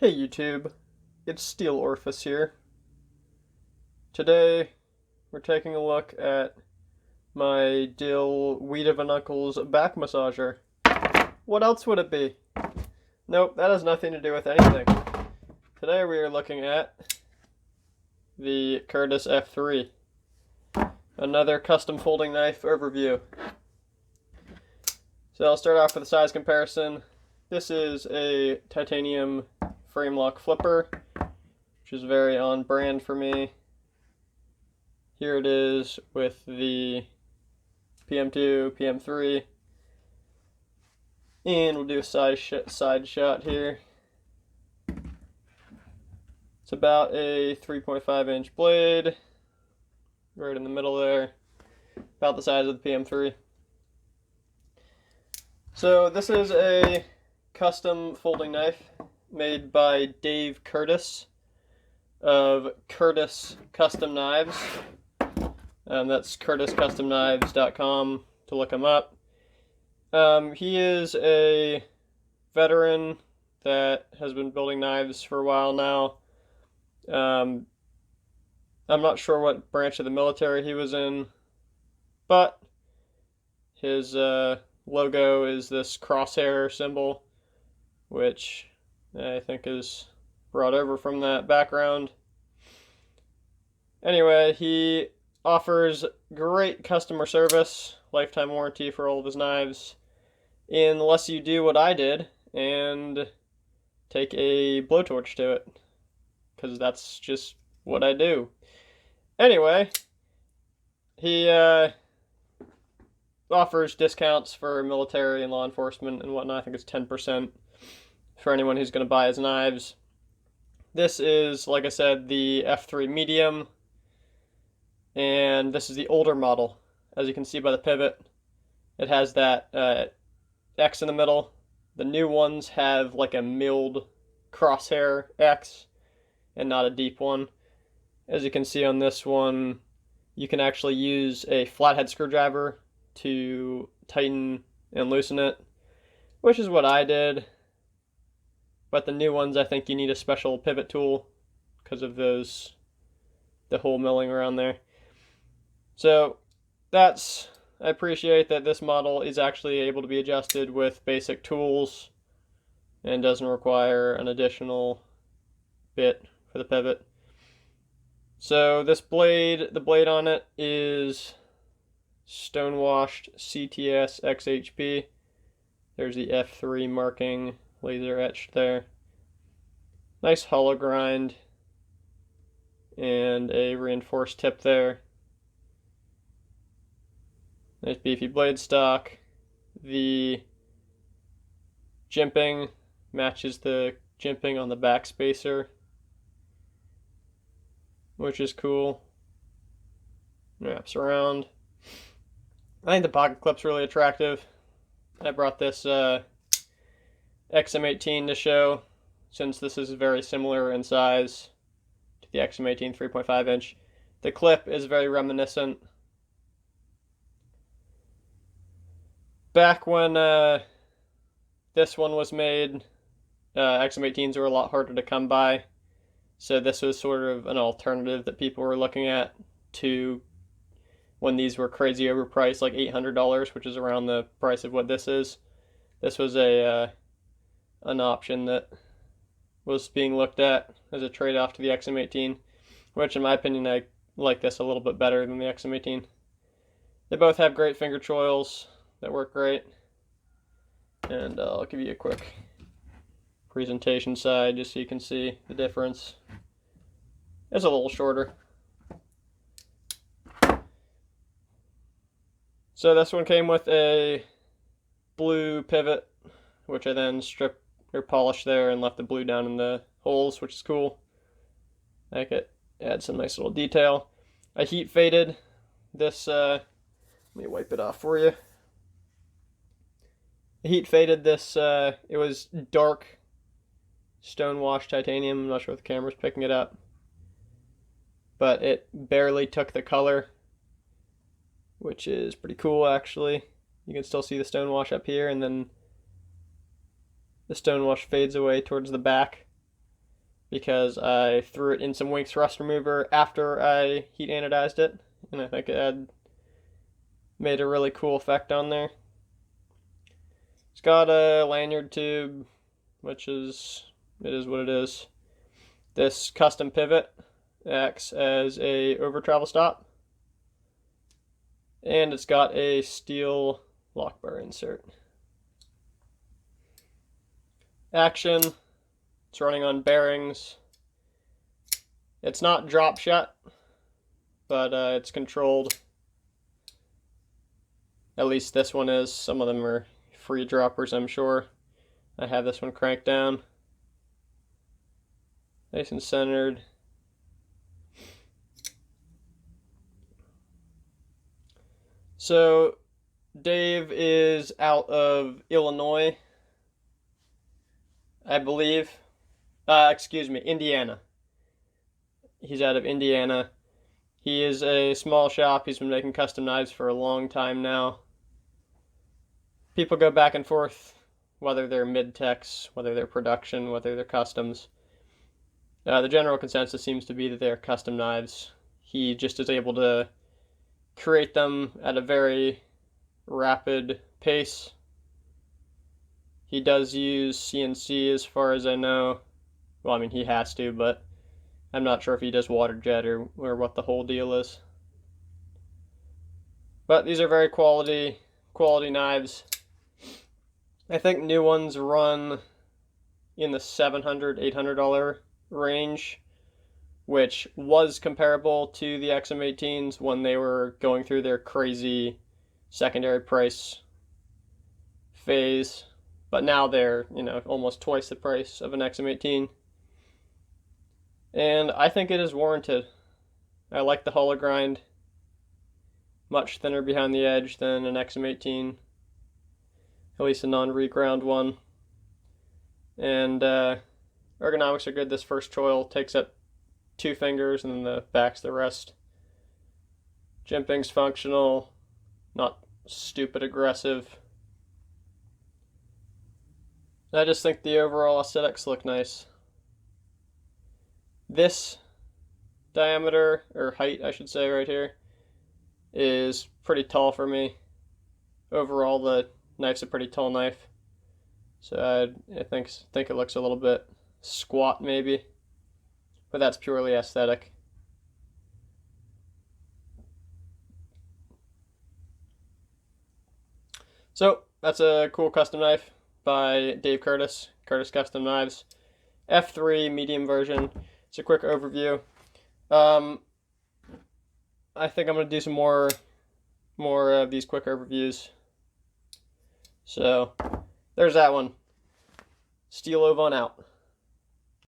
Hey YouTube, it's Steel Orifice here. Today we're taking a look at my Dill Weed of an Uncle's back massager. What else would it be? Nope, that has nothing to do with anything. Today we are looking at the Curtis F3, another custom folding knife overview. So I'll start off with a size comparison. This is a titanium frame lock flipper, which is very on brand for me. Here it is with the PM2, PM3, and we'll do a side shot here. It's about a 3.5-inch blade, right in the middle there, about the size of the PM3. So this is a custom folding knife made by Dave Curtis of Curtis Custom Knives. That's curtiscustomknives.com to look him up. He is a veteran that has been building knives for a while now. I'm not sure what branch of the military he was in, but his logo is this crosshair symbol, which I think is brought over from that background. Anyway, he offers great customer service, lifetime warranty for all of his knives, unless you do what I did and take a blowtorch to it, because that's just what I do. Anyway, he offers discounts for military and law enforcement and whatnot. I think it's 10% for anyone who's going to buy his knives. This is, like I said, the F3 medium, and this is the older model. As you can see by the pivot, it has that X in the middle. The new ones have like a milled crosshair X and not a deep one. As you can see on this one, you can actually use a flathead screwdriver to tighten and loosen it, which is what I did. But the new ones, I think you need a special pivot tool because of the hole milling around there. So I appreciate that this model is actually able to be adjusted with basic tools and doesn't require an additional bit for the pivot. So this blade, the blade on it is stonewashed CTS XHP. There's the F3 marking, laser etched there. Nice hollow grind and a reinforced tip there. Nice beefy blade stock. The jimping matches the jimping on the back spacer, which is cool. Wraps around. I think the pocket clip's really attractive. I brought this XM18 to show, since this is very similar in size to the XM18 3.5-inch. The clip is very reminiscent. Back when this one was made, XM18s were a lot harder to come by, so this was sort of an alternative that people were looking at to when these were crazy overpriced, like $800, which is around the price of what this is. This was an option that was being looked at as a trade-off to the XM18, which in my opinion I like this a little bit better than the XM18. They both have great finger choils that work great, and I'll give you a quick presentation side just so you can see the difference. It's a little shorter. So this one came with a blue pivot, which I then stripped or polished there and left the blue down in the holes, which is cool. I could add some nice little detail. I heat faded this, let me wipe it off for you. I heat faded this, it was dark stonewashed titanium. I'm not sure if the camera's picking it up, but it barely took the color, which is pretty cool actually. You can still see the stonewash up here, and then the stonewash fades away towards the back. because I threw it in some Winx rust remover after I heat anodized it, and I think it had made a really cool effect on there. It's got a lanyard tube, which is what it is. This custom pivot acts as a over travel stop, and it's got a steel lock bar insert. Action, it's running on bearings. It's not drop shut, but it's controlled. At least this one is. Some of them are free droppers, I'm sure. I have this one cranked down. Nice and centered. So Dave is out of Illinois, I believe. Excuse me, Indiana. He's out of Indiana. He is a small shop. He's been making custom knives for a long time now. People go back and forth, whether they're mid-techs, whether they're production, whether they're customs. The general consensus seems to be that they're custom knives. He just is able to create them at a very rapid pace. He does use CNC as far as I know. Well, I mean, he has to, but I'm not sure if he does water jet or what the whole deal is. But these are very quality knives. I think new ones run in the $700, $800 range, which was comparable to the XM18s when they were going through their crazy secondary price phase. But now they're, almost twice the price of an XM18. And I think it is warranted. I like the hollow grind. Much thinner behind the edge than an XM18. At least a non-reground one. And ergonomics are good. This first choil takes up 2 fingers and then the back's the rest. Jimping's functional. Not stupid aggressive. I just think the overall aesthetics look nice. This diameter, or height I should say right here, is pretty tall for me. Overall the knife's a pretty tall knife. So I think it looks a little bit squat maybe. But that's purely aesthetic. So that's a cool custom knife by Dave Curtis, Curtis Custom Knives. F3 medium version. It's a quick overview. I think I'm going to do some more of these quick overviews. So there's that one. Steel Ovan out.